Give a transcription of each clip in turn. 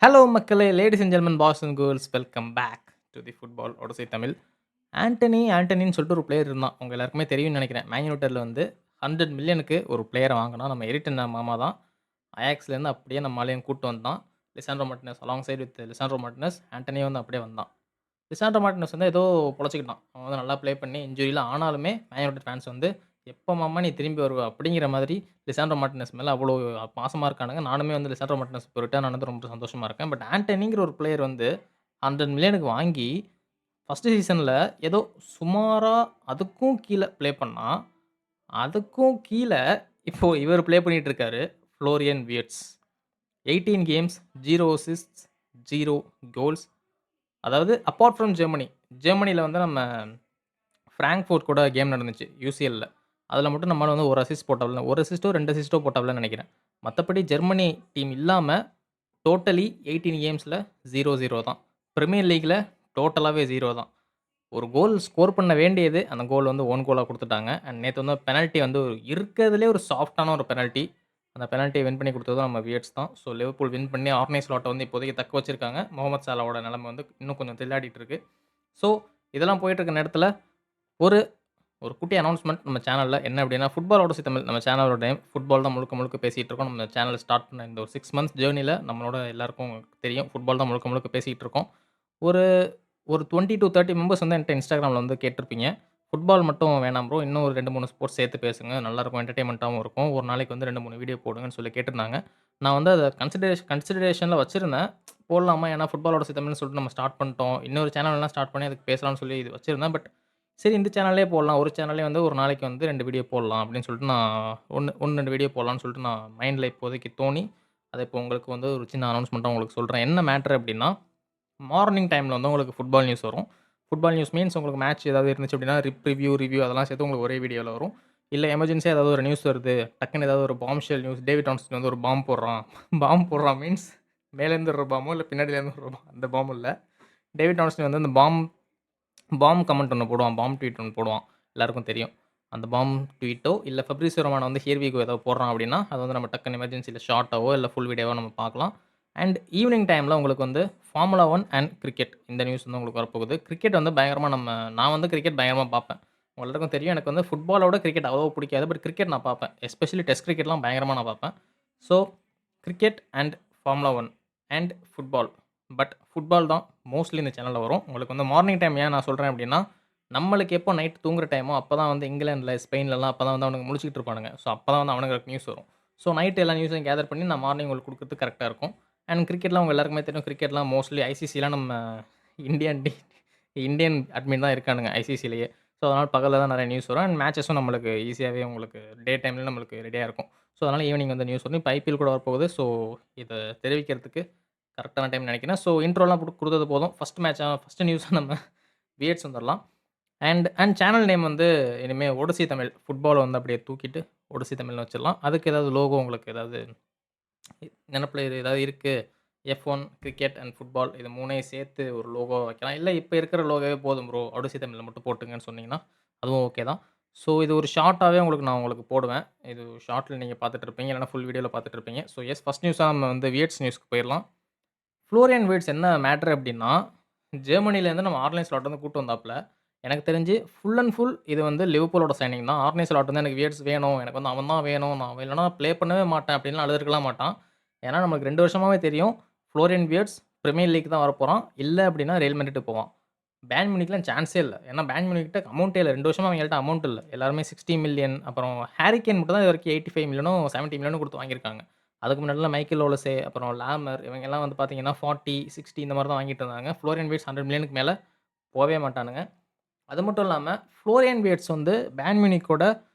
Hello மக்களே! Ladies and gentlemen, boys and girls welcome back to the football odyssey Tamil. ஆண்டனின்னு சொல்லிட்டு ஒரு player இருந்தான். உங்க எல்லாருக்குமே தெரியும்னு நெனைக்கிறேன். மேன் யுனைட்டட்ல வந்து 100 மில்லியனுக்கு ஒரு பிளேயர வாங்குனான். நம்ம எரிட்டன் மாமா தான். அயாக்ஸ்லேருந்து அப்படியே நம்ம ஆளையும் கூட்டு வந்தான். Lisandro Martinez alongside with Lisandro Martinez, ஆண்டனியும் வந்து அப்படியே வந்தான். லிசாண்ட்ரோ மார்டினஸ் வந்து ஏதோ பொழச்சுக்கிட்டான். அவன் வந்து நல்லா ப்ளே பண்ணி இன்ஜூரிலாம் ஆனாலுமே, மேன் யுனைட்டட் ஃபேன்ஸ் வந்து, "எப்போ மாமா நீ திரும்பி வருவ?" அப்படிங்கிற மாதிரி லிசாண்ட்ரோ மார்டினஸ் மேல அவ்வளோ பாசமா இருக்கானுங்க. நானுமே வந்து லிசாண்ட்ரோ மார்டினஸ் இப்போ ரிட்டர்ன் ஆனது ரொம்ப சந்தோஷமா இருக்கேன். பட் ஆண்டனிங்கிற ஒரு பிளேயர் வந்து 100 மில்லியனுக்கு வாங்கி, ஃபர்ஸ்ட் சீசன்ல ஏதோ சுமாரா அதுக்கும் கீழ ப்ளே பண்ணான். அதுக்கும் கீழ இப்போ இவரு ப்ளே பண்ணிட்டு இருக்காரு. ஃப்ளோரியன் வியர்ட்ஸ். 18 games, 0 அசிஸ்ட்ஸ், 0 goals. அதாவது அப்பார்ட் ஃப்ரம் ஜெர்மனி. ஜெர்மனில வந்து நம்ம ஃப்ராங்க்ஃபோர்ட் கூட கேம் நடந்துச்சு யுசிஎல்ல. அதில மட்டும் நம்மாள் வந்து 1 அசிஸ்ட் போட்டாப்ல. 1 அசிஸ்ட்டோ, 2 அசிஸ்ட்டோ போட்டாப்லன்னு நெனைக்கிறேன். மத்தபடி ஜெர்மனி டீம் இல்லாம டோட்டலி 18 கேம்ஸ்ல 0, 0 தான். பிரீமியர் லீக்ல டோட்டலாவே 0 தான். ஒரு கோல் ஸ்கோர் பண்ண வேண்டியது, அந்த கோல் வந்து ஓன் கோலா குடுத்துட்டாங்க. அண்ட் நேத்து வந்து பெனல்டி வந்து இருக்கறதுலயே ஒரு சாஃப்ட்டான ஒரு பெனல்டி. அந்த பெனல்டிய வின் பண்ணி குடுத்ததும் நம்ம வியர்ட்ஸ் தான். ஸோ லிவர்பூல் வின் பண்ணி ஆர்னை ஸ்லாட்ட வந்து இப்போதைக்கு தக்க வச்சிருக்காங்க. முகமது சாலாவோட நெலைம வந்து இன்னும் கொஞ்சம் தில்லாடிட்டு இருக்கு. ஸோ இதெல்லாம் போயிட்டு இருக்க நேரத்தில ஒரு ஒரு குட்டி அனவுன்ஸ்மென்ட் நம்ம சேனல்ல. என்ன அப்டின்னா, ஃபுட்பால் ஓடசி தமிழ் நம்ம சேனலோட நேம். ஃபுட்பால் தான் முழுக்க முழுக்க பேசிட்டு இருக்கோம். நம்ம சேனல் ஸ்டார்ட் பண்ண இந்த ஒரு 6 மந்த்ஸ் ஜர்னில நம்மளோட எல்லாருக்கும் தெரியும். ஃபுட்பால் தான் முழுக்க முழுக்க பேசிட்டு இருக்கோம். ஒரு ஒரு 20 டூ 30 மெம்பர்ஸ் வந்து என்ட்ட Instagramல வந்து கேட்டிருப்பீங்க. ஃபுட்பால் மட்டும் வேணாம் ப்ரோ. இன்னும் ஒரு 2, 3 ஸ்போர்ட்ஸ் சேர்த்து பேசுங்க. நல்லாருக்கும். என்டர்டெயின்மென்ட்டாவும் இருக்கும். ஒரு நாளைக்கு வந்து 2, 3 வீடியோ போடுங்கன்னு சொல்லி கேட்டிருந்தாங்க. நான் வந்து அத கன்சிடரேஷன்ல வச்சிருந்தேன். போடலாமா? ஏன்னா ஃபுட்பால் ஓடசி தமிழ்னு சொல்லிட்டு நம்ம ஸ்டார்ட் பண்ணிட்டோம். இன்னொரு சேனல்லாம் ஸ்டார்ட் பண்ணி அதுக்கு பேசலாம்னு சொல்லி இது வச்சிருந்தேன். பட் சரி இந்த சேனல்லேயே போடலாம். ஒரு சேனல்லேயே வந்து ஒரு நாளைக்கு வந்து 2 வீடியோ போடலாம் அப்படின்னு சொல்லிட்டு நான் 1, 2 வீடியோ போடலாம்னு சொல்லிட்டு நான் மைண்ட்ல இப்போதைக்கு தோணி, அத இப்போ உங்களுக்கு வந்து ஒரு சின்ன அனவுன்ஸ்மென்ட்டா உங்களுக்கு சொல்றேன். என்ன மேட்டர் அப்படின்னா, மார்னிங் டைம்ல வந்து உங்களுக்கு ஃபுட்பால் நியூஸ் வரும். ஃபுட்பால் நியூஸ் மீன்ஸ் உங்களுக்கு மேட்ச் ஏதாவது இருந்துச்சு அப்படின்னா, ரிவ்யூ அதெல்லாம் சேர்த்து உங்களுக்கு ஒரே வீடியோல வரும். இல்ல எமர்ஜென்சியா ஏதாவது ஒரு நியூஸ் வருது. டக்குனு ஏதாவது ஒரு பாம்ஷெல் நியூஸ். டேவிட் டாம்ஸ்டன் வந்து ஒரு பாம் போடுறான். பாம் போடுறான் மீன்ஸ் மேலேருந்து வர பாமோ, இல்ல பின்னாடிலேருந்து வர அந்த பாம் இல்ல. டேவிட் டாம்ஸ்டன் வந்து அந்த பாம் கமெண்ட் ஒண்ணு போடுவான். பாம் ட்வீட் ஒண்ணு போடுவான். எல்லாருக்கும் தெரியும். அந்த பாம் ட்வீட்டோ, இல்ல ஃபெப்ரிசியோ ரொமானோ வந்து ஹியர் வி கோ ஏதோ போடுறான் அப்படின்னா, அது வந்து நம்ம டக்குனு எமர்ஜென்சில ஷார்ட்டாவோ, இல்ல ஃபுல் வீடியோவோ நம்ம பார்க்கலாம். அண்ட் ஈவினிங் டைம்ல உங்களுக்கு வந்து ஃபார்முலா 1 அண்ட் கிரிக்கெட் இந்த நியூஸ் வந்து உங்களுக்கு வரப்போகுது. கிரிக்கெட் வந்து பயங்கரமா நான் வந்து கிரிக்கெட் பயங்கரமா பார்ப்பேன். உங்க எல்லாருக்கும் தெரியும். எனக்கு வந்து ஃபுட்பாலோட கிரிக்கெட் அவ்வளவா பிடிக்காது. பட் கிரிக்கெட் நான் பார்ப்பேன். எஸ்பெஷலி டெஸ்ட் கிரிக்கெட்லாம் பயங்கரமா நான் பார்ப்பேன். So cricket and formula 1 and football. But football தான் மோஸ்ட்லி இந்த சேனல்ல வரும். உங்களுக்கு வந்து மார்னிங் டைம் ஏன் நான் சொல்றேன் அப்படின்னா, நம்மளுக்கு எப்போ நைட் தூங்குற டைமோ, அப்பதான் வந்து இங்கிலாந்துல, ஸ்பெயின்லலாம் அப்பதான் வந்து அவனுங்க முழிச்சுக்கிட்டு இருப்பானுங்க. ஸோ அப்பதான் வந்து அவனுங்களுக்கு நியூஸ் வரும். ஸோ நைட் எல்லா நியூஸையும் கேதர் பண்ணி நான் மார்னிங் உங்களுக்கு குடுக்கறதுக்கு கரெக்ட்டா இருக்கும். அண்ட் கிரிக்கெட்லாம் உங்க எல்லாருக்குமே தெரியும். கிரிக்கெட்லாம் மோஸ்ட்லி ஐசிசிலாம் நம்ம இந்தியன் டி இந்தியன் அட்மின் தான் இருக்கானுங்க ஐசிசிலயே. ஸோ அதனால பகல்ல தான் நெறைய நியூஸ் வரும். அண்ட் மேட்சஸும் நம்மளுக்கு ஈஸியாவே உங்களுக்கு டே டைம்ல நம்மளுக்கு ரெடியா இருக்கும். ஸோ அதனால ஈவினிங் வந்து நியூஸ் வரும். இப்ப ஐபிஎல் கூட வரப்போகுது. ஸோ இத தெரிவிக்கிறதுக்கு கரெக்ட்டான டைம்னு நெனைக்கிறேன். ஸோ இன்ட்ரோலாம் குடுத்தது போதும். ஃபர்ஸ்ட் நியூஸா நம்ம வியர்ட்ஸ் வந்துரலாம். அண்ட் அண்ட் சேனல் நேம் வந்து இனிமே ஓடிசி தமிழ். ஃபுட்பால வந்து அப்படியே தூக்கிட்டு ஓடிசி தமிழ்னு வச்சிடலாம். அதுக்கு ஏதாவது லோகோ உங்களுக்கு ஏதாவது நெனப்புல ஏதாவது இருக்கு. F1, கிரிக்கெட் அண்ட் ஃபுட்பால் இது 3யும் சேர்த்து ஒரு லோகோ வைக்கலாம். இல்ல இப்ப இருக்கிற லோகோவே போதும் ப்ரோ. ஓடிசி தமிழ்ல மட்டும் போட்டுருங்கன்னு சொன்னீங்கன்னா, அதுவும் ஓகே தான். ஸோ இது ஒரு ஷார்ட்டாவே நான் உங்களுக்கு போடுவேன். இது ஷார்ட்ல நீங்க பார்த்துட்டு இருப்பீங்க. இல்லன்னா ஃபுல் வீடியோல பார்த்துட்டு இருப்பீங்க. ஸோ ஃபர்ஸ்ட் நியூஸா நம்ம வந்து வியர்ட்ஸ் நியூஸ்க்கு போயிரலாம். ஃப்ளோரியன் விர்ட்ஸ் என்ன மேட்டர் அப்டின்னா, ஜெர்மனிலேருந்து நம்ம ஆர்னை ஸ்லாட் வந்து கூட்டு வந்தாப்ல. எனக்கு தெரிஞ்சு ஃபுல் அண்ட் ஃபுல் இது வந்து லிவர்பூலோட சைனிங் தான். ஆர்னை ஸ்லாட் வந்து எனக்கு வியர்ட்ஸ் வேணும். எனக்கு வந்து அவன் தான் வேணும். நான் அவன் இல்லன்னா ப்ளே பண்ணவே மாட்டேன் அப்டின்லாம் அழுதுருக்கலாம் மாட்டான். ஏன்னா நமக்கு 2 வருஷமாவே தெரியும். ஃப்ளோரியன் வியர்ட்ஸ் பிரீமியர் லீக் தான் வரப்போறான். இல்ல அப்டின்னா ரியல் மேட்ரிட் போவான். பேயர்ன் மியூனிக்லாம் சான்ஸே இல்ல. ஏன்னா பேயர்ன் மியூனிக்கிட்ட அமௌண்ட்டே இல்ல. 2 வருஷமா அவங்கள்ட்ட அமௌண்ட் இல்ல. எல்லாருமே 60 மில்லியன் அப்புறம் ஹாரி கேன் மட்டும் தான் இதுவரைக்கும் 85 மில்லியனோ, 70 மில்லியனோ குடுத்து வாங்கியிருக்காங்க. அதுக்கு முன்னாடிலாம் மைக்கேல் ஓலசே, அப்புறம் லாமர் இவங்கலாம் வந்து பார்த்தீங்கன்னா 40, 60 இந்த மாரி தான் வாங்கிட்டு இருந்தாங்க. ஃப்ளோரியன் விர்ட்ஸ் 100 மில்லியனுக்கு மேல போவே மாட்டானுங்க. அது மட்டும் இல்லாம ஃப்ளோரியன் விர்ட்ஸ் வந்து பேயர்ன் மியூனிக்கோட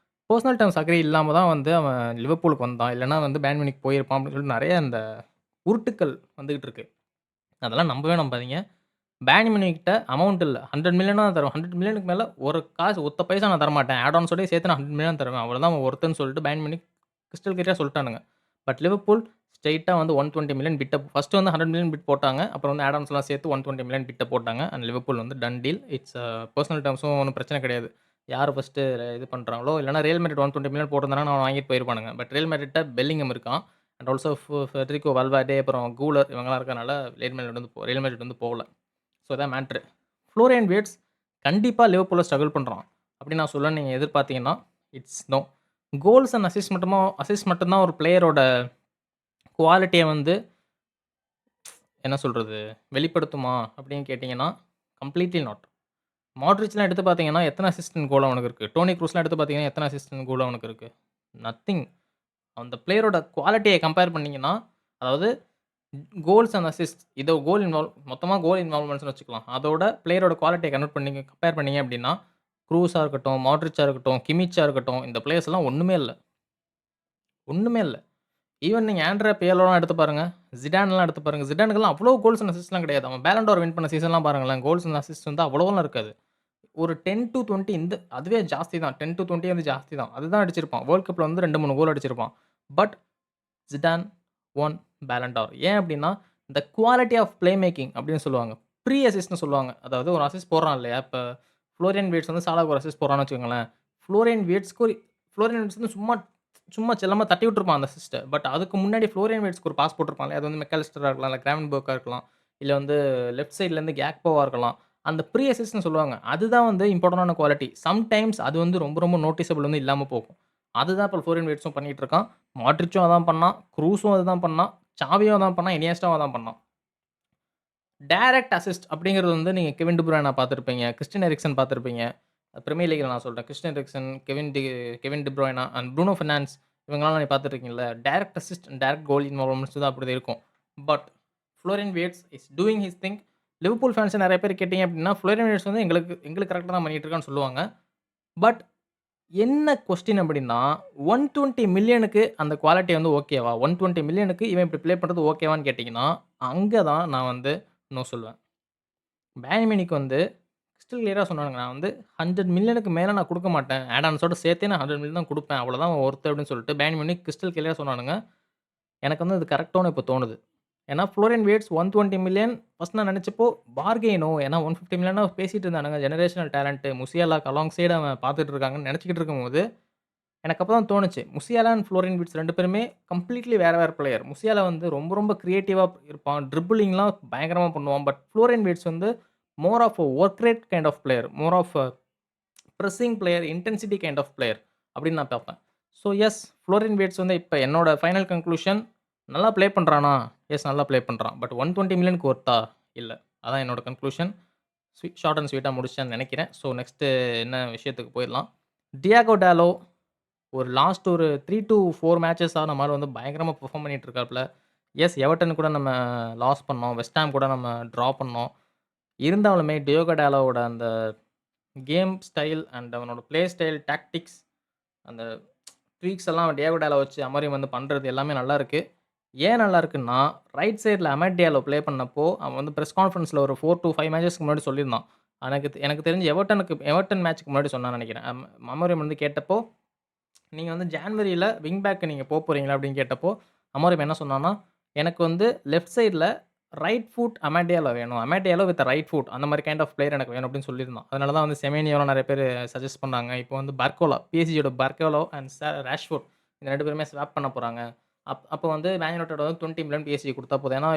பெர்சனல் டெர்ம்ஸ் அக்ரி இல்லாம தான் வந்து அவன் லிவர்பூலுக்கு வந்தான். இல்லன்னா வந்து பேயர்ன் மியூனிக் போயிருப்பான் அப்டின்னு சொல்லிட்டு நெறைய அந்த உருட்டுக்கள் வந்துகிட்டு இருக்கு. அதெல்லாம் நம்பவே நம்பாதீங்க. பேயர்ன் மியூனிக்கிட்ட அமௌண்ட் இல்ல. 100 மில்லியன் தான் தருவேன். 100 மில்லியனுக்கு மேல ஒரு காசு ஒத்த பைசா நான் தரமாட்டேன். ஆட் ஆன்ஸோடயே சேர்த்து நான் 100 மில்லியன் தருவேன். அவ்வளோதான் அவன் ஒர்த்துன்னு சொல்லிட்டு பேயர்ன் மியூனிக் கிறிஸ்டல் கிளியரா சொல்ட்டானுங்க. பட் லிவர்பூல் ஸ்ட்ரெய்ட்டா வந்து 120 மில்லியன் பிட்ட ஃபர்ஸ்ட் வந்து 100 மில்லியன் பிட் போட்டாங்க. அப்புறம் வந்து ஆட் ஆன்ஸ்லாம் சேர்த்து 120 மில்லியன் பிட்ட போட்டாங்க. அண்ட் லிவர்பூல் வந்து டன் டீல். இட்ஸ் பெர்சனல் டெர்ம்ஸும் ஒண்ணும் பிரச்சனை கிடையாது. யார் ஃபர்ஸ்ட்டு இது பண்றாங்களோ இல்லன்னா ரியல் மேட்ரிட் 120 மில்லியன் போட்டிருந்தாங்கன்னா அவன் வாங்கிட்டு போயிருப்பானுங்க. பட் ரியல் மேட்ரிட்ட பெல்லிங்ஹம் இருக்கான். அண்ட் ஆல்சோ ஃபெடரிகோ வால்வர்டே அப்புறம் கூலர் இவங்கலாம் இருக்கனால ரியல் மேட்ரிட் வந்து போகல. ஸோ இதான் மேட்ரு. ஃப்ளோரியன் விர்ட்ஸ் கண்டிப்பா லிவர்பூல்ல ஸ்ட்ரகிள் பண்றான். அப்படின்னு நான் சொல்ல நீங்க எதிர்பார்த்தீங்கன்னா, it's no. Goals and assist மட்டும் தான் ஒரு பிளேயரோட குவாலிட்டிய வந்து என்ன சொல்றது? வெளிப்படுத்துமா? அப்படின்னு கேட்டீங்கன்னா, கம்ப்ளீட்லி நாட். மாட்ரிச்லாம் எடுத்து பார்த்தீங்கன்னா, எத்தன அசிஸ்ட் அண்ட் கோல் அவனுக்கு இருக்கு? டோனி குரூஸ்லாம் எடுத்து பார்த்தீங்கன்னா, எத்தன அசிஸ்ட் அண்ட் கோல் அவனுக்கு இருக்கு? நத்திங். அந்த பிளேயரோட குவாலிட்டிய கம்பேர் பண்ணீங்கன்னா, அதாவது கோல்ஸ் அண்ட் அசிஸ்ட் இதோ மொத்தமா கோல் இன்வால்வ்மெண்ட்ஸ்னு வச்சுக்கலாம். அதோட பிளேயரோட குவாலிட்டிய கம்பேர் பண்ணீங்க அப்படின்னா, குரூஸா இருக்கட்டும், மாட்ரிச்சா இருக்கட்டும், கிமிச்சா இருக்கட்டும், இந்த பிளேயர்ஸ்லாம் ஒண்ணுமே இல்ல. ஒண்ணுமே இல்ல. ஈவன் நீங்க ஆண்ட்ரே பியர்லோலாம் எடுத்து பாருங்க. ஜிடான்லாம் எடுத்து பாருங்க. ஜிடானுக்குலாம் அவ்வளோ கோல்ஸ் அண்ட் அசிஸ்ட்லாம் கிடையாது. அவன் பேலன் டோர் வின் பண்ண சீசன்லாம் பாருங்களேன். கோல்ஸ் அண்ட் அசிஸ்ட் வந்து அவ்வளோலாம் இருக்காது. ஒரு 10-20 அதுவே ஜாஸ்தி தான். 10-20 வந்து ஜாஸ்தி தான். அதுதான் அடிச்சிருப்பான். வேர்ல்ட் கப்ல வந்து 2, 3 கோல் அடிச்சிருப்பான். But Zidane won Ballon d'Or. ஏன் அப்டின்னா, இந்த குவாலிட்டி ஆஃப் பிளே மேக்கிங் அப்டின்னு சொல்லுவாங்க. ப்ரீ அசிஸ்ட்ன்னு சொல்லுவாங்க. அதாவது ஒரு அசிஸ்ட் போடுறான் இல்லையா? இப்ப ஃப்ளோரியன் வீட்ஸ் வந்து சாலாக்கு ஒரு அசிஸ்ட் போடுறான்னு வச்சுக்கோங்களேன். ஃப்ளோரியன் வீட்ஸ் வந்து சும்மா சும்மா செல்லமா தட்டி விட்டுருப்பான் அந்த அசிஸ்ட்ட. பட் அதுக்கு முன்னாடி ஃப்ளோரியன் வீட்ஸ்க்கு ஒரு பாஸ் போட்டுருப்பான்ல. அது வந்து மெக்காலிஸ்டரா இருக்கலாம், இல்ல கிராவன்பெர்க்கா இருக்கலாம், இல்ல வந்து லெஃப்ட் சைட்லேருந்து கேக்போவா இருக்கலாம். அந்த ப்ரீ அசிஸ்ட்ன்னு சொல்லுவாங்க. அதுதான் வந்து இம்பார்ட்டன்டான குவாலிட்டி. சம்டைம்ஸ் அது வந்து ரொம்ப ரொம்ப நோட்டிசபிள் வந்து இல்லாம போகும். அதுதான் இப்ப ஃப்ளோரியன் வீட்ஸும் பண்ணிட்டு இருக்கான். மாட்ரிச்சும் அதான் பண்ணான். குரூஸும் அதுதான் பண்ணான். சாவியும் அதான் பண்ணான். இனியஸ்டாவும் அதான் பண்ணான். டைரக்ட் அசிஸ்ட் அப்படிங்கிறது வந்து நீங்க கெவின் டி புரைனா பார்த்திருப்பீங்க. கிறிஸ்டியன் எரிக்சன் பார்த்திருப்பீங்க. பிரீமியர் லீக்ல நான் சொல்றேன். Christian Eriksen, Kevin De Bruyne and Bruno Fernandes இவங்கலாம் நீங்க பார்த்துருக்கீங்கல்ல. Direct assist and direct goal involvements தான் அப்படி இருக்கும். But Florian Wirtz is doing his thing. Liverpool fans நெறைய பேர் கேட்டீங்க அப்படின்னா, ஃப்ளோரியன் விர்ட்ஸ் வந்து எங்களுக்கு எங்களுக்கு கரெக்ட்டா தான் பண்ணிட்டு இருக்கான்னு சொல்லுவாங்க. பட் என்ன கொஸ்டின் அப்படின்னா, 120 மில்லியனுக்கு அந்த குவாலிட்டி வந்து ஓகேவா? 120 மில்லியனுக்கு இவன் இப்படி ப்ளே பண்றது ஓகேவான்னு கேட்டீங்கன்னா, அங்க தான் நான் வந்து நோ சொல்லுவேன். பேயர்ன் மியூனிக் வந்து கிறிஸ்டல் கிளியரா சொன்னானுங்க. நான் வந்து 100 மில்லியனுக்கு மேல நான் குடுக்க மாட்டேன். ஆட் ஆன்ஸோட சேர்த்தே நான் 100 மில்லியன் தான் குடுப்பேன். அவ்வளோதான் ஒர்த் அப்படின்னு சொல்லிட்டு பேயர்ன் மியூனிக் கிறிஸ்டல் கிளியரா சொன்னானுங்க. எனக்கு வந்து அது கரெக்ட்டோன்னு இப்ப தோணுது. ஏன்னா ஃப்ளோரியன் விர்ட்ஸ் 120 மில்லியன் ஃபர்ஸ்ட் நான் நெனச்சப்போ பார்கெயினோ ஏன்னா 150 மில்லியனா பேசிட்டு இருந்தானுங்க. ஜெனரேஷனல் டாலன்ட் முசியாலாக்கு அலாங் சைடு அவன் பார்த்துட்டு இருக்காங்கன்னு நெனச்சுக்கிட்டு இருக்கும்போது எனக்கு அப்ப தான் தோணுச்சு. முசியாலா அண்ட் ஃப்ளோரின் விட்ஸ் 2 பேருமே கம்ப்ளீட்லி வேற வேற பிளேயர். முசியாலா வந்து ரொம்ப ரொம்ப கிரியேட்டிவா இருப்பான். ட்ரிப்பிளிங்லாம் பயங்கரமா பண்ணுவான். பட் ஃப்ளோரின் விட்ஸ் வந்து more of a work rate kind of player. More of a pressing player, intensity kind of player அப்படின்னு நான் பார்ப்பேன். ஸோ எஸ் ஃப்ளோரின் விட்ஸ் வந்து இப்ப என்னோட ஃபைனல் கன்க்ளூஷன் நல்லா ப்ளே பண்றானா? எஸ் நல்லா ப்ளே பண்றான். பட் 120 மில்லியனுக்கு ஒர்த்தா? இல்ல. அதான் என்னோட கன்க்ளூஷன். ஷார்ட் அண்ட் ஸ்வீட்டா முடிச்சுட்டேன்னு நெனைக்கிறேன். ஸோ நெக்ஸ்ட்டு என்ன விஷயத்துக்கு போயிரலாம். டியாகோ டாலோ ஒரு லாஸ்ட் ஒரு 3-4 மேட்சஸா நம்மாள் வந்து பயங்கரமா பெர்ஃபார்ம் பண்ணிட்டு இருக்காப்ல. எஸ் எவர்டன் கூட நம்ம லாஸ் பண்ணோம். வெஸ்ட் ஹாம் கூட நம்ம ட்ரா பண்ணோம். இருந்தாலுமே டியோகோ டாலோவோட அந்த கேம் ஸ்டைல் அண்ட் அவனோட பிளே ஸ்டைல், டாக்டிக்ஸ் அந்த ட்வீக்ஸ் எல்லாம் டியோகோ டாலோ வச்சு அமரியம் வந்து பண்றது எல்லாமே நல்லாருக்கு. ஏன் நல்லாருக்குன்னா, ரைட் சைட்ல அமட் டியாலோ ப்ளே பண்ணப்போ, அவன் வந்து பிரஸ் கான்ஃபரன்ஸ்ல ஒரு 4-5 மேட்சஸ்க்கு முன்னாடி சொல்லியிருந்தான். எனக்கு தெரிஞ்சு எவர்டன் மேட்ச்க்கு முன்னாடி சொன்னான்னு நெனைக்கிறேன். அமரியம் வந்து கேட்டப்போ நீங்க வந்து ஜான்வரியில விங் பேக் நீங்க போறீங்களா? அப்படின்னு கேட்டப்போ, அமோரிம் என்ன சொன்னான்னா, எனக்கு வந்து லெஃப்ட் சைட்ல ரைட் ஃபுட் அமேடியால வேணும். அமேடியாலோ வித் ரைட் ஃபுட் அந்த மாரி கைண்ட் ஆஃப் பிளேயர் எனக்கு வேணும் அப்படின்னு சொல்லியிருந்தான். அதனால தான் வந்து செமேனியோலாம் நெறைய பேரு சஜெஸ்ட் பண்ணாங்க. இப்போ வந்து பிஎஸ்ஜியோட பர்கோலா அண்ட் ராஷ்ஃபோர்ட் இந்த 2 பேருமே ஸ்வாப் பண்ண போறாங்க. அப்போ வந்து மேன் யுனைட்டட் வந்து 20 மில்லியன் பிஎஸ்ஜி குடுத்தா போதும். ஏன்னா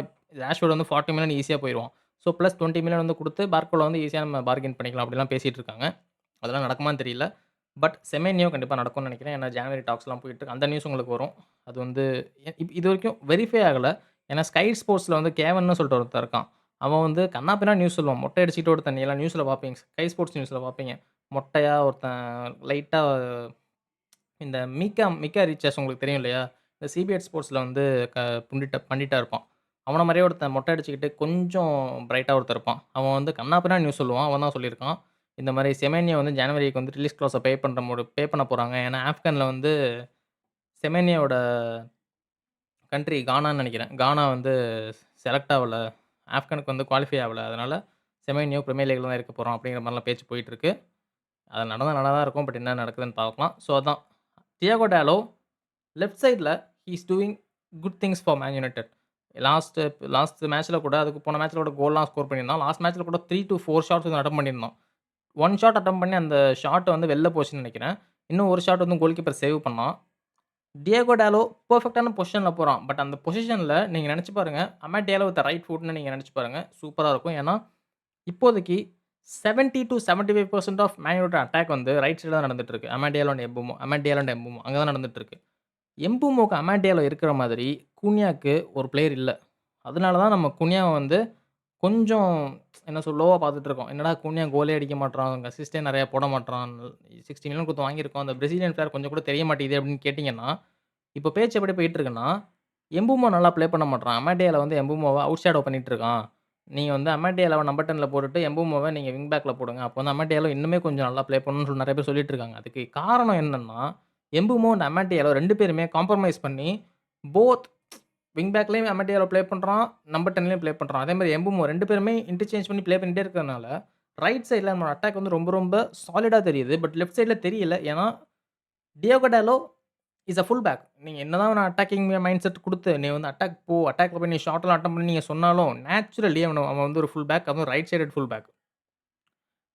ராஷ்ஃபோர்ட் வந்து 40 மில்லியன் ஈஸியா போயிருவான். ஸோ பிளஸ் 20 மில்லியன் வந்து குடுத்து பார்கோலா வந்து ஈஸியா நம்ம பார்கெயின் பண்ணிக்கலாம் அப்படிலாம் பேசிட்டு இருக்காங்க. அதெல்லாம் நடக்குமான்னு தெரியல. பட் செமேனியோ கண்டிப்பா நடக்கும்னு நெனைக்கிறேன். ஏன்னா ஜனவரி டாக்ஸ்லாம் போயிட்டு இருக்கு. அந்த நியூஸ் உங்களுக்கு வரும். அது வந்து இதுவரைக்கும் வெரிஃபை ஆகல. ஏன்னா ஸ்கை ஸ்போர்ட்ஸ்ல வந்து கேவன்னு சொல்லிட்டு ஒருத்தன் இருக்கான். அவன் வந்து கன்னா பின்னான்னு நியூஸ் சொல்லுவான். மொட்டை அடிச்சுக்கிட்டு ஒருத்தன் நீலாம் நியூஸ்ல பார்ப்பீங்க. ஸ்கை ஸ்போர்ட்ஸ் நியூஸ்ல பார்ப்பீங்க. மொட்டையா ஒருத்தன் லைட்டா இந்த மிக்கா ரிச்சர்ஸ் உங்களுக்கு தெரியும் இல்லையா? இந்த சிபிஎட் ஸ்போர்ட்ஸ்ல வந்து க பண்டிட்டா இருப்பான். அவன மாரியே ஒருத்தன் மொட்டை அடிச்சுக்கிட்டு கொஞ்சம் பிரைட்டா ஒருத்தன் இருப்பான். அவன் வந்து கன்னா பின்னான்னு நியூஸ் சொல்லுவான். அவன் தான் சொல்லியிருக்கான். இந்த மாரி செமேனியா வந்து ஜனவரிக்கு வந்து ரிலீஸ் க்ளாஸ பே பண்ண போறாங்க. ஏன்னா ஆஃப்கான்ல வந்து செமேனியாவோட கண்ட்ரி கானான்னு நெனைக்கிறேன். கானா வந்து செலக்ட் ஆவல. ஆஃப்கானுக்கு வந்து குவாலிஃபை ஆவல. அதனால செமேனியோ பிரீமியர் லீக்ல தான் இருக்க போறான் அப்படிங்கிற மாரிலாம் பேச்சு போயிட்டு இருக்கு. அது நடந்தா நல்லா தான் இருக்கும். பட் என்ன நடக்குதுன்னு பார்க்கலாம். ஸோ அதான். தியாகோ டாலோ லெஃப்ட் சைட்ல he is doing good things for man United. Last last மேட்ச்ல கூட அதுக்கு போன மேட்ச்ல கூட கோல்லாம் ஸ்கோர் பண்ணியிருந்தான். லாஸ்ட் மேட்ச்ல கூட 3-4 ஷாட்ஸ் வந்து அட்டெம்ப்ட் பண்ணியிருந்தான். 1 ஷாட் அட்டெம்ப்ட் பண்ணி அந்த ஷாட் வந்து வெளில போச்சுன்னு நெனைக்கிறேன். இன்னும் ஒரு ஷாட் வந்து கோல் கீப்பர் சேவ் பண்ணான். டியேகோ டாலோ பெர்ஃபெக்ட்டான பொசிஷன்ல போறான். பட் அந்த பொசிஷன்ல நீங்க நெனச்சு பாருங்க, அமேட் டியாலோ வித் ரைட் ஃபுட்ன்னு நீங்க நெனச்சு பாருங்க. சூப்பரா இருக்கும். ஏன்னா, இப்போதைக்கு 70-75% ஆஃப் மேன் யுனைட்டட் அட்டாக் வந்து ரைட் சைடுல தான் நடந்துட்டு இருக்கு. அமேட் டியாலோ அண்ட் எம்புமோ, அமேட் டியாலோ அண்ட் எம்புமோ அங்க தான் நடந்துட்டு இருக்கு. எம்புமோக்கு அமேட் டியாலோ இருக்கிற மாதிரி குன்யாக்கு ஒரு பிளேயர் இல்ல. அதனால தான் நம்ம குன்யாவ வந்து கொஞ்சம் என்ன லோவா பார்த்துட்டு இருக்கோம். என்னடா குன்யா கோலே அடிக்க மாட்றான், அசிஸ்ட்டே நெறைய போட மாட்றான். 60 மில்லியன் குடுத்து வாங்கியிருக்கோம். அந்த பிரேசிலியன் பிளேயர் கொஞ்சம் கூட தெரிய மாட்டேங்குதே அப்படின்னு கேட்டீங்கன்னா, இப்போ பேச்சு எப்படி போயிட்டு இருக்குன்னா, எம்புமோ நல்லா ப்ளே பண்ண மாட்றான். அமேடியால வந்து எம்புமோவ அவுட் ஷேடோ பண்ணிட்டு இருக்கான். நீங்க வந்து அமேடியாலவ நம்பர் 10ல போட்டுட்டு எம்புமோவ நீங்க விங் பேக்ல போடுங்க. அப்போ வந்து அமேடியாலோ இன்னுமே கொஞ்சம் நல்லா ப்ளே பண்ணணும்னு சொல்லி நெறைய பேர் சொல்லிட்டு இருக்காங்க. அதுக்கு காரணம் என்னன்னா, எம்புமோ அண்ட் அமேடியாலோ 2 பேருமே காம்ப்ரமைஸ் பண்ணி போத் விங் பேக்லயும் அமேடியாலோ ப்ளே பண்றான். நம்பர் 10லயும் ப்ளே பண்றான். அதே மாரி எம்புமோ 2 பேருமே இன்டர்சேஞ்ச் பண்ணி ப்ளே பண்ணிட்டே இருக்கிறதுனால, ரைட் சைட்ல நம்மளோட அட்டாக் வந்து ரொம்ப ரொம்ப சாலிடா தெரியுது. பட் லெஃப்ட் சைட்ல தெரியல. ஏன்னா, Diogo Dalot is a full back. நீங்க என்னதான் நான் அட்டாக்கிங் மைண்ட் செட் குடுத்து, நீ வந்து அட்டாக்ல போய் நீ ஷாட்லாம் அட்டெம்ப்ட் பண்ணி நீங்க சொன்னாலும், நேச்சுரலி அவன் வந்து ஒரு ஃபுல் பேக். அதுவும் ரைட் சைடட் ஃபுல் பேக்.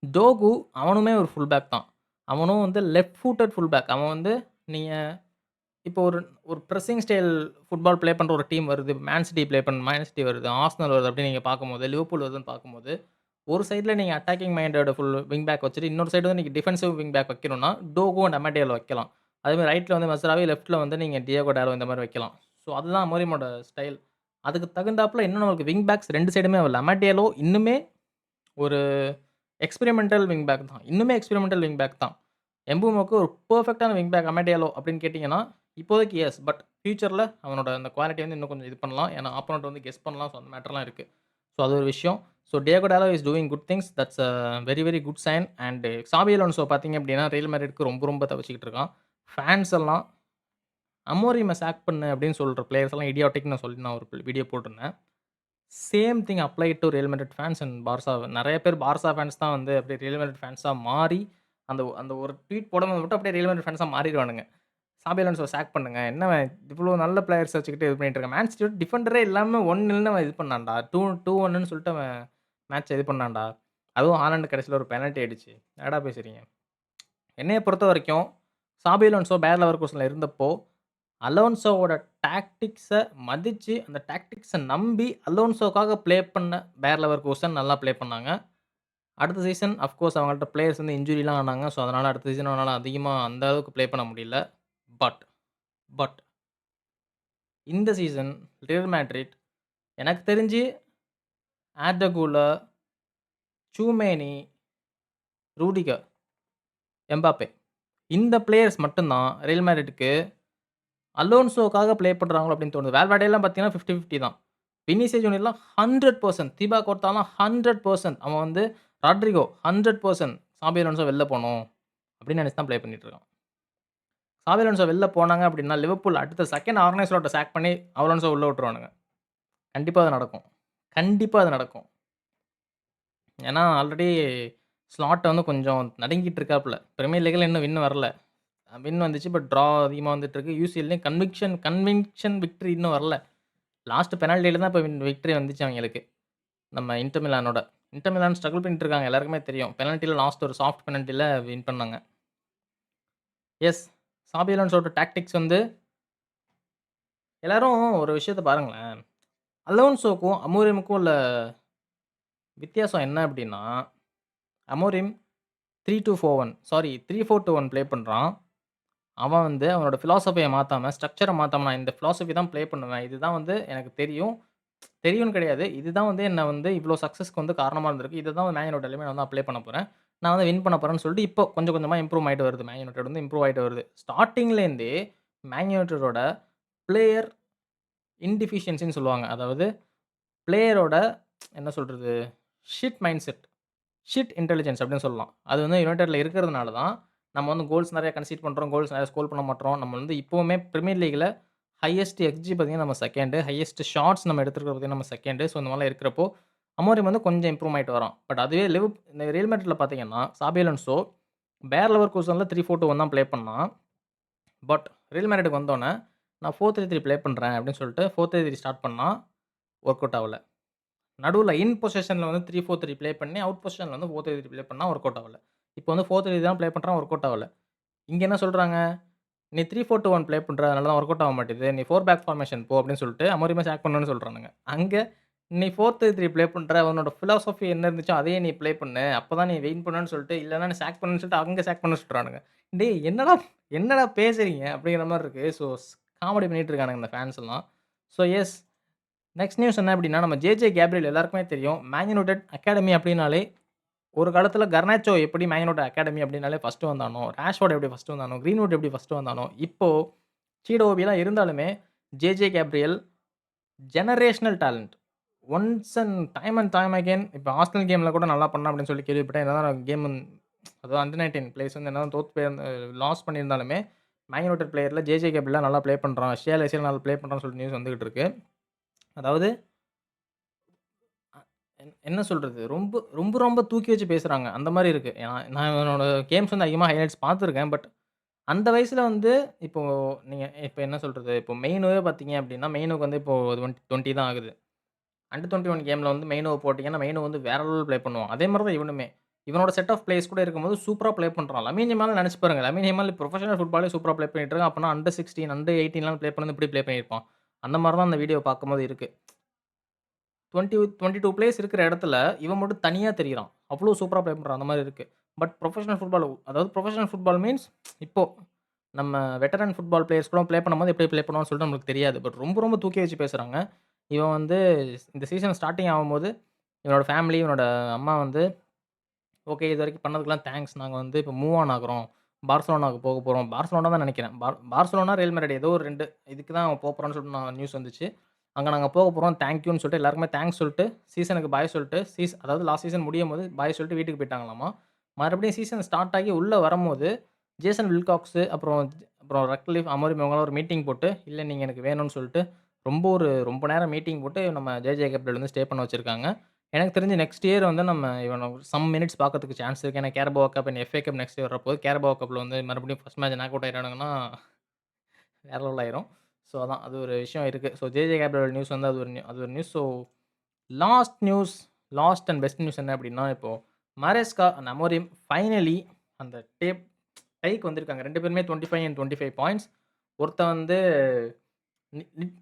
டோகு அவனுமே ஒரு ஃபுல் பேக் தான். அவனும் வந்து லெஃப்ட் ஃபூட்டட் ஃபுல் பேக். அவன் வந்து நீங்க இப்போ ஒரு ஒரு பிரசிங் ஸ்டைல் ஃபுட்பால் ப்ளே பண்ற ஒரு டீம் வருது. மேன் சிட்டி வருது, ஆர்சனல் வருது அப்படின்னு நீங்க பார்க்கும்போது, லிவர்பூல் வருதுன்னு பார்க்கும்போது, ஒரு சைட்ல நீங்க attacking minded full wing back வச்சுட்டு, இன்னொரு சைடு வந்து நீங்க டிஃபென்சிவ் விங் பேக் வைக்கணும்னா, டோகோ அண்ட் அமேடியால வைக்கலாம். அதேமாரி ரைட்ல வந்து மஸ்ராவி, லெஃப்ட்ல வந்து நீங்க டியாகோ டாலோ இந்த மாரி வைக்கலாம். ஸோ அதுதான் அமோரிமோட ஸ்டைல். அதுக்கு தகுந்தாப்புல இன்னும் நமக்கு விங் பேக்ஸ் 2 சைடுமே வரல. அமேடியாலோ இன்னுமே ஒரு எக்ஸ்பெரிமென்டல் விங் பேக் தான். இன்னுமே எக்ஸ்பெரிமென்டல் விங் பேக் தான். எம்புமோக்கு ஒரு பெர்ஃபெக்ட்டான விங் பேக் அமேடியாலோ அப்படின்னு கேட்டீங்கன்னா, இப்போதைக்கு எஸ். பட் ஃபியூச்சர்ல அவனோட அந்த குவாலிட்டி வந்து இன்னும் கொஞ்சம் இது பண்ணலாம். ஏன்னா ஆப்போனன்ட் வந்து கெஸ் பண்ணலாம். ஸோ அந்த மேட்டர்லாம் இருக்கு. ஸோ அது ஒரு விஷயம். So Diogo Dalot is doing good things. That's a very very good sign. And Xabi Alonso பார்த்தீங்க அப்படின்னா, ரியல் மேட்ரிட்க்கு ரொம்ப ரொம்ப தவிச்சுக்கிட்டு இருக்கான். ஃபேன்ஸ் எல்லாம் அமோரிம சாக் பண்ணு அப்படின்னு சொல்ற பிளேயர்ஸ் எல்லாம் இடியாட்டிக்ன்னு நான் ஒரு வீடியோ போட்டிருந்தேன். Same thing apply to Real Madrid fans and Barca. நெறைய பேர் பார்சா ஃபேன்ஸ் தான் வந்து அப்படியே ரியல் மேட்ரிட் ஃபேன்ஸா மாறி, அந்த அந்த ஒரு ட்வீட் போடும்போது மட்டும் அப்படியே ரியல் மேட்ரிட் ஃபேன்ஸா மாறிருவானுங்க. சாபி அலோன்சோவ சாக் பண்ணுங்க. என்ன அவன் இவ்ளோ நல்ல பிளேயர்ஸ் வச்சுக்கிட்டு இது பண்ணிட்டு இருக்கான். மேன் சிட்டி டிஃபெண்டரே இல்லாம 1-0ன்னு அவன் இது பண்ணான்டா. 2-1ன்னு சொல்லிட்டு அவன் மேட்ச இது பண்ணான்டா. அதுவும் ஹாலண்ட் கடைசில ஒரு பெனல்டி அடிச்சு. என்னடா பேசுறீங்க? என்னைய பொறுத்தவரைக்கும், சாபி அலோன்சோ பேர் லெவர்குசன்ல இருந்தப்போ, அலோன்சோவோட டாக்டிக்ஸ மதிச்சு, அந்த டாக்டிக்ஸ நம்பி அலோன்சோக்காக ப்ளே பண்ண பேர் லெவர்குசன் நல்லா ப்ளே பண்ணாங்க. அடுத்த சீசன் அஃப்கோர்ஸ் அவங்கள்ட்ட பிளேயர்ஸ் வந்து இன்ஜூரிலாம் ஆனாங்க. ஸோ, அதனால அடுத்த சீசன் அவனால அதிகமா அந்த அளவுக்கு ப்ளே பண்ண முடியல. பட் பட் இந்த சீசன் ரியல் மேட்ரிட் எனக்கு தெரிஞ்சு ஆர்டகுல, சூமேனி, ரூடிகர், எம்பாப்பே இந்த பிளேயர்ஸ் மட்டும் தான் ரியல் மேட்ரிட்க்கு அலோன்சோக்காக ப்ளே பண்றாங்களோ அப்படின்னு தோணுது. வால்வர்டேலாம் பார்த்தீங்கன்னா 50, 50 தான். வினிசியஸ் ஜூனியர்லாம் 100%, தீபா கோர்த்தாலாம் 100%, அவன் வந்து ராட்ரிகோ 100% சாபி அலோன்சோ வெளில போணும் அப்படின்னு நினைச்சு தான் ப்ளே பண்ணிட்டு இருக்கான். சாபி அலோன்சோ வெளில போனாங்க அப்படின்னா, லிவர்பூல் அடுத்த செகண்ட் ஆர்கனைன் ஸ்லாட்ட சாக் பண்ணி அலோன்சோ உள்ள விட்டுருவானுங்க. கண்டிப்பா அது நடக்கும். கண்டிப்பா அது நடக்கும். ஏன்னா, ஆல்ரெடி ஸ்லாட் வந்து கொஞ்சம் நடுங்கிட்டு இருக்காப்புல. பிரீமியர் லீக்ல இன்னும் வின் வரல. வின் வந்துச்சு. பட் ட்ரா அதிகமா வந்துட்டுருக்கு. யுசிஎல்லையும் கன்விக்ஷன் விக்டரி இன்னும் வரல. லாஸ்ட் பெனால்டில தான் இப்ப விக்டரி வந்துச்சு அவைங்களுக்கு. நம்ம இன்டர் மிலானோட. இன்டர் மிலான் ஸ்ட்ரகிள் பண்ணிட்டு இருக்காங்க. எல்லாருக்குமே தெரியும். பெனல்டில லாஸ்ட் ஒரு சாஃப்ட் பெனல்டில வின் பண்ணாங்க. எஸ். சாபி அலோன்சோட டாக்டிக்ஸ் வந்து எல்லாரும் ஒரு விஷயத்த பாருங்களேன். அலோன்சோக்கும், அமோரிமுக்கும் உள்ள வித்தியாசம் என்ன அப்டின்னா, அமோரிம் 3-2-4-1 சாரி 3-4-2-1 ப்ளே பண்றான். அவன் வந்து அவனோட பிலாசபிய மாத்தாம, ஸ்ட்ரக்சர மாத்தாம நான் இந்த பிலாசபி தான் ப்ளே பண்ணுவேன். இதுதான் வந்து எனக்கு தெரியும். தெரியும்னு கிடையாது. இதுதான் வந்து என்ன வந்து இவ்ளோ சக்சஸ்க்கு வந்து காரணமா இருந்திருக்கு. இத தான் மேன் யுனைட்டட்லயுமே நான் வந்து அப்ளை பண்ண போறேன். நான் வந்து வின் பண்ண போறேன்னு சொல்லிட்டு இப்போ கொஞ்சம் கொஞ்சமா இம்ப்ரூவ் ஆயிட்டு வருது. மேன் யுனைட்டட் வந்து இம்ப்ரூவ் ஆயிட்டு வருது. ஸ்டார்ட்டிங்லேருந்தே மேன் யுனைட்டடோட பிளேயர் இன்டிஃபிஷியன்சின்னு சொல்லுவாங்க. அதாவது பிளேயரோட என்ன சொல்றது? Mind set. இன்டெலிஜென்ஸ் அப்படின்னு சொல்லலாம். அது வந்து யுனைட்டட்ல இருக்கிறதுனால தான், நம்ம வந்து கோல்ஸ் நெறைய கன்சீட் பண்றோம். கோல்ஸ் நெறைய ஸ்கோர் பண்ண மாட்றோம். நம்ம வந்து இப்பவுமே பிரீமியர் லீக்ல ஹையஸ்ட் எக்ஸ்ஜி பார்த்தீங்கன்னா நம்ம 2ண்டு. ஹையஸ்ட் ஷாட்ஸ் நம்ம எடுத்திருக்கிறது பார்த்தீங்கன்னா நம்ம 2ண்டு. ஸோ இந்த மாரிலாம் இருக்கிறப்போ, அமோரிம் வந்து கொஞ்சம் இம்ப்ரூவ் ஆயிட்டு வரான். பட் அதுவே இந்த ரியல் மேட்ரிட்ல பார்த்தீங்கன்னா, சாபி அலோன்சோ பேர் லெவர்குசன்ல 3-4-2-1 தான் ப்ளே பண்ணான். பட் ரியல் மேட்ரிட்க்கு வந்தோனே, நான் 4-3-3 ப்ளே பண்றேன் அப்படின்னு சொல்லிட்டு 4-3-3 ஸ்டார்ட் பண்ணான். வொர்க் அவுட் ஆவல. நடுவுல இன் பொசிஷன்ல வந்து 3-4-3 ப்ளே பண்ணி, அவுட் பொசிஷன்ல வந்து 4-3-3 ப்ளே பண்ணா வொர்க் அவுட் ஆவல. இப்போ வந்து 4-3 தான் ப்ளே பண்றான், வொர்க் அவுட் ஆவல. இங்க என்ன சொல்றாங்க? நீ 3-4-2-1 ப்ளே பண்ற. அதனால தான் வொர்க் அவுட் ஆக மாட்டேது. நீ 4 பேக் ஃபார்மேஷன் போ அப்படின்னு சொல்லிட்டு அமோரிமை சாக் பண்ணணும்னு சொல்றானுங்க. அங்க நீ 4-3-3 ப்ளே பண்ற. உன்னோட பிலாசபி என்ன இருந்துச்சோ அதையே நீ ப்ளே பண்ணு. அப்பதான் நீ வின் பண்ணுவேன்னு சொல்லிட்டு, இல்லன்னா நீ சாக் பண்ணுன்னு சொல்லிட்டு அங்க சாக் பண்ண சொல்றானுங்க. டேய் என்னடா என்னடா பேசுறீங்க? அப்படிங்கிற மாரி இருக்கு. ஸோ காமெடி பண்ணிட்டு இருக்கானுங்க இந்த ஃபேன்ஸ் எல்லாம். ஸோ எஸ் நெக்ஸ்ட் நியூஸ் என்ன அப்படின்னா, நம்ம ஜே.ஜே. கேப்ரியல் எல்லாருக்குமே தெரியும். மேன் யுனைட்டட் அகாடமி அப்படின்னாலே ஒரு காலத்தில கர்னாச்சோ எப்படி மேன் யுனைட்டட் அகாடமி அப்படின்னாலே ஃபர்ஸ்ட்டு வந்தானோ, ராஷ்வொர்ட் எப்படி ஃபர்ஸ்ட்டு வந்தானோ, கிரீன்வுட் எப்படி ஃபர்ஸ்ட்டு வந்தானோ, இப்போ சீடோவிலாம் இருந்தாலுமே JJ. Gabriel generational talent. Once and time again இப்ப ஆர்சனல் கேம்ல கூட நல்லா பண்ணான் அப்படின்னு சொல்லி கேள்விப்பட்டேன். என்னதான் கேம் அதாவது அண்டர் 19 பிளேயர்ஸ் வந்து என்னதான் தோத்து போயிருந்த லாஸ் பண்ணியிருந்தாலுமே, மேன் யுனைட்டட் பிளேயர்ல ஜே.ஜே. கேப்ரியல்லாம் நல்லா ப்ளே பண்றான். ஷியா லெசியல் நல்லா ப்ளே பண்றான்னு சொல்லிட்டு நியூஸ் வந்துகிட்டு இருக்கு. அதாவது என்ன சொல்றது? ரொம்ப ரொம்ப ரொம்ப தூக்கி வச்சு பேசுறாங்க. அந்த மாரி இருக்கு. நான் இவனோட கேம்ஸ் வந்து அதிகமா ஹைலைட்ஸ் பார்த்துருக்கேன். பட் அந்த வயசுல வந்து இப்போ நீங்க இப்ப என்ன சொல்றது? இப்போ மெயினுவே பார்த்தீங்க அப்டின்னா, மெயினுக்கு வந்து இப்போ 20 தான் ஆகுது. அண்டர் 21 கேம்ல வந்து மெயினோவ போட்டீங்கன்னா, மெயினோ வந்து வேற லெவல் ப்ளே பண்ணுவான். அதே மாரி தான் இவனுமே. இவனோட செட் ஆஃப் பிளேயர்ஸ் கூட இருக்கும்போது சூப்பரா ப்ளே பண்றான். லமீன் யமால் நெனச்சு பாருங்க. லமீன் யமால் புரொஃபஷனல் ஃபுட்பாலே சூப்பரா ப்ளே பண்ணிட்டு இருக்கான். அப்பன்னா அண்டர் 16, அண்டர் 18லாம் ப்ளே பண்ணது எப்படி ப்ளே பண்ணியிருப்பான்? அந்த மாரி தான் அந்த வீடியோ பார்க்கும்போது இருக்கு. 22 பிளேயர்ஸ் இருக்கிற இடத்துல, இவன் மட்டும் தனியா தெரியிறான். அவ்ளோ சூப்பரா ப்ளே பண்றான். அந்த மாரி இருக்கு. பட் புரொஃபஷனல் ஃபுட்பால் அதாவது புரொஃபஷனல் ஃபுட்பால் மீன்ஸ் இப்போ நம்ம வெட்டரன் ஃபுட்பால் பிளேயர்ஸ் கூட ப்ளே பண்ணும்போது எப்படி ப்ளே பண்ணுவான்னு சொல்லிட்டு நம்மளுக்கு தெரியாது. பட் ரொம்ப ரொம்ப தூக்கி வச்சு பேசுறாங்க. இவன் வந்து இந்த சீசன் ஸ்டார்ட்டிங் ஆகும்போது, இவனோட ஃபேமிலி, இவனோட அம்மா வந்து, "ஓகே இதுவரைக்கும் பண்ணதுக்கெல்லாம் தேங்க்ஸ். நாங்க வந்து இப்போ மூவ் ஆன் ஆகுறோம். பார்சலோனாவுக்கு போக போறோம்." பார்சலோனா தான் நெனைக்கிறேன். பார்சலோனா, ரியல் மேட்ரிட் ஏதோ ஒரு 2 இதுக்கு தான் அவன் போப்போறான்னு சொல்லிட்டு நியூஸ் வந்துச்சு. அங்க நாங்க போக போறோம். தேங்க் யூன்னு சொல்லிட்டு எல்லாருக்குமே தேங்க்ஸ் சொல்லிட்டு, சீசனுக்கு பாய் சொல்லிட்டு, அதாவது லாஸ்ட் சீசன் முடியும்போது பாய் சொல்லிட்டு வீட்டுக்கு போயிட்டாங்களாமா. மறுபடியும் சீசன் ஸ்டார்ட் ஆகி உள்ள வரும்போது, ஜேசன் வில்காக்ஸ் அப்புறம் அப்புறம் ரட்க்ளிஃப், அமோரிம் இவங்கலாம் ஒரு மீட்டிங் போட்டு, "இல்ல நீங்க எனக்கு வேணும்னு" சொல்லிட்டு, ரொம்ப நேரம் மீட்டிங் போட்டு நம்ம ஜே.ஜே. கேப்ரியல் வந்து ஸ்டே பண்ண வச்சிருக்காங்க. எனக்கு தெரிஞ்சு நெக்ஸ்ட் இயர் வந்து நம்ம இவன சம் மினிட்ஸ் பார்க்கறதுக்கு சான்ஸ் இருக்கு. ஏன்னா Carabao cup and FA cup next year வரப்போகுது. கேரபாவோ கப்ல வந்து மறுபடியும் ஃபர்ஸ்ட் மேட்ச் நாக் அவுட் ஆயிட்டானுங்கன்னா வேற லெவல் ஆயிரும். ஸோ அதான் அது ஒரு விஷயம் இருக்கு. So JJ. கேப்ரியல் நியூஸ் வந்து அது ஒரு news. So news last and best news என்ன அப்டின்னா, இப்போ மரேஸ்கா அண்ட் அமோரிம் ஃபைனலி அந்த கைக்கு வந்திருக்காங்க. 2 பேருமே 25 அண்ட் 25 பாயிண்ட்ஸ். ஒருத்தன் வந்து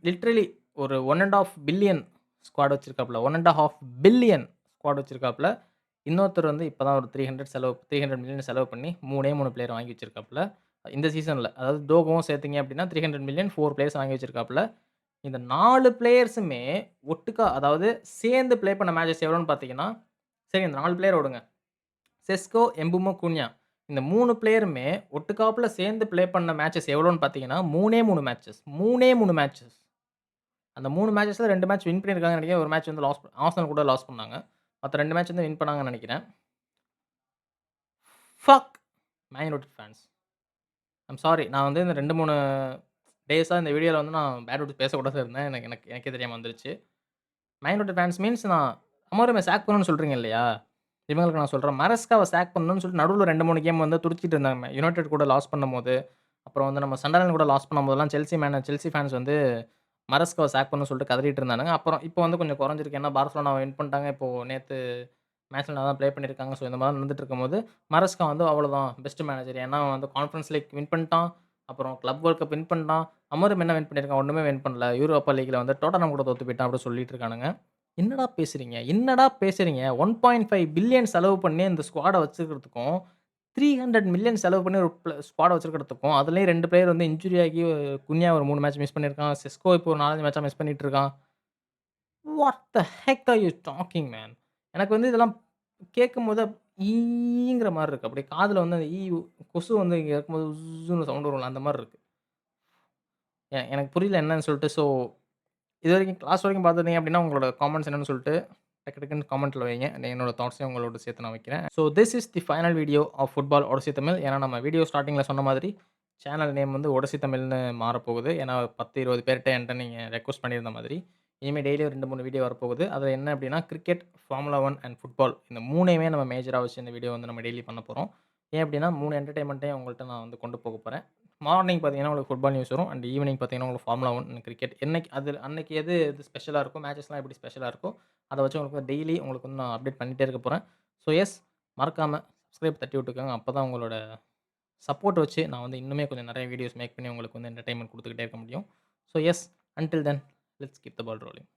லிட்டரலி ஒரு 1 1/2 பில்லியன் ஸ்குவாட் வச்சிருக்காப்ல. 1 1/2 பில்லியன் ஸ்குவாட் வச்சிருக்காப்ல. இன்னொருத்தர் வந்து இப்ப தான் ஒரு 300 மில்லியன் செலவு பண்ணி 3 பிளேயர் வாங்கி வச்சிருக்காப்ல. இந்த சீசன்ல. அதாவது டோகோவும் சேர்த்தீங்க அப்டின்னா 300 மில்லியன் 4 பிளேயர்ஸ் வாங்கி வச்சிருக்காப்ல. இந்த 4 பிளேயர்ஸுமே ஒட்டுக்கா அதாவது சேர்ந்து ப்ளே பண்ண மேட்சஸ் எவ்வளோன்னு பார்த்தீங்கன்னா, சரி இந்த 4 பிளேயர விடுங்க. செஸ்கோ, எம்புமோ, குன்யா இந்த 3 பிளேயருமே ஒட்டுக்காப்புல சேர்ந்து ப்ளே பண்ண மேட்சஸ் எவ்வளோன்னு பார்த்தீங்கன்னா, 3 மேட்சஸ். 3 மேட்சஸ். அந்த 3 மேட்சஸ்ல 2 மேட்ச் வின் பண்ணியிருக்காங்கன்னு நெனைக்கிறேன். ஒரு மேட்ச் வந்து ஆர்சனல் கூட லாஸ் பண்ணாங்க. மத்த 2 மேட்ச் வந்து வின் பண்ணாங்கன்னு நெனைக்கிறேன். Fuck man United fans. Sorry. நான் வந்து இந்த 2, 3 டேஸா இந்த வீடியோல வந்து நான் பேட் வேர்ட்ஸ் பேசக்கூடாதுன்னு இருந்தேன். எனக்கு எனக்கு எனக்கே தெரியாம வந்துருச்சு. மேன் யுனைட்டட் ஃபேன்ஸ் மீன்ஸ் நான் அமோரிம சாக் பண்ணணும்னு சொல்றீங்க இல்லையா? இவங்களுக்கு நான் சொல்றேன். மரஸ்காவ சாக் பண்ணணும்னு சொல்லிட்டு நடுவுல 2, 3 கேம் வந்து துடிச்சிட்டு இருந்தாங்க. யுனைட்டட் கூட லாஸ் பண்ணும்போது, அப்புறம் வந்து நம்ம சண்டர்லேண்ட் கூட லாஸ் பண்ணும்போதெல்லாம் செல்சி ஃபேன்ஸ் வந்து மரஸ்காவ சாக் பண்ணணும்னு சொல்லிட்டு கதறிட்டு இருந்தானுங்க. அப்புறம் இப்போ வந்து கொஞ்சம் குறைஞ்சிருக்கு. ஏன்னா பார்சலோனாவ வின் பண்ணிட்டாங்க. இப்போ நேத்து மேட்ச்ல நல்லா தான் ப்ளே பண்ணியிருக்காங்க. ஸோ இந்த மாரி நடந்துட்டு இருக்கும்போது, மரஸ்கா வந்து அவ்வளோதான் பெஸ்ட் மேனேஜர். ஏன்னா அவன் வந்து கான்ஃபரன்ஸ் லீக் வின் பண்ணிட்டான். அப்புறம் கிளப் வேர்ல்ட் கப் வின் பண்ணிட்டான். அமரும் என்ன வின் பண்ணியிருக்கான்? ஒண்ணுமே வின் பண்ணல. யூரோப்பா லீக்ல வந்து டோட்டனம் கூட தோத்து போய்ட்டான் அப்படின்னு சொல்லிட்டு இருக்கானுங்க. என்னடா பேசுறீங்க? என்னடா பேசுறீங்க? 1.5 பில்லியன் செலவு பண்ணி இந்த ஸ்குவாட வச்சுக்கிறதுக்கும், 300 மில்லியன் செலவு பண்ணி ஒரு ஸ்குவாட வச்சிருக்கிறதுக்கும், அதுலயும் 2 பிளேயர் வந்து இன்ஜூரி ஆகி குன்யா ஒரு 3 மேட்ச் மிஸ் பண்ணியிருக்கான். செஸ்கோ இப்போ ஒரு 4, 5 மேட்சா மிஸ் பண்ணிட்டு இருக்கான். What the heck are you talking man? எனக்கு வந்து இதெல்லாம் கேட்கும்போது ஈங்கிற மாரி இருக்கு. அப்படியே காதுல வந்து அந்த கொசு வந்து இங்க இருக்கும்போது உஸ்ஸுன்னு சவுண்ட் வரும்ல, அந்த மாரி இருக்கு. எனக்கு புரியல என்னன்னு சொல்லிட்டு. ஸோ இதுவரைக்கும் கிளாஸ் வரைக்கும் பார்த்துருந்தீங்க அப்படின்னா, உங்களோட காமெண்ட்ஸ் என்னன்னு சொல்லிட்டு டக்கு டக்குன்னு காமெண்ட்ல வைங்க. என்னோட தாட்ஸையும் உங்களோட சேர்த்து நான் வைக்கிறேன். So this is the final video of football odyssey Tamil. ஏன்னா நம்ம வீடியோ ஸ்டார்ட்டிங்ல சொன்ன மாதிரி, சேனல் நேம் வந்து ஒடசி தமிழ்னு மாறப்போகுது. ஏன்னா 10, 20 பேர்ட்ட என்ட்ட நீங்க ரெக்வெஸ்ட் பண்ணியிருந்த மாதிரி. இனிமே டெய்லியும் 2, 3 வீடியோ வரப்போகுது. அதில என்ன அப்படின்னா, கிரிக்கெட், ஃபார்முலா 1 அண்ட் ஃபுட்பால் இந்த 3யுமே நம்ம மேஜரா வச்சு இந்த வீடியோ வந்து நம்ம டெய்லி பண்ண போறோம். ஏன் அப்படின்னா 3 என்டர்டெயின்மென்ட்டையும் உங்கள்ட்ட நான் வந்து கொண்டு போக போறேன். மார்னிங் பார்த்தீங்கன்னா, உங்களுக்கு ஃபுட்பால் நியூஸ் வரும். அண்ட் ஈவினிங் பார்த்தீங்கன்னா, உங்களுக்கு ஃபார்முலா 1 அண்ட் கிரிக்கெட். என்னைக்கு அது அன்னைக்கு எது ஸ்பெஷலா இருக்கோ, மேட்சஸ்லாம் எப்படி ஸ்பெஷலா இருக்கோ, அத வச்சு உங்களுக்கு டெய்லி உங்களுக்கு வந்து நான் அப்டேட் பண்ணிட்டே இருக்க போறேன். ஸோ எஸ் மறக்காம சப்ஸ்கிரைப் தட்டி விட்டுக்கோங்க. அப்பதான் உங்களோட சப்போர்ட் வச்சு நான் வந்து இன்னுமே கொஞ்சம் நெறைய வீடியோஸ் மேக் பண்ணி உங்களுக்கு வந்து என்டர்டெயின்மென்ட் குடுத்துக்கிட்டே இருக்க முடியும். So yes, until then let's keep the ball rolling.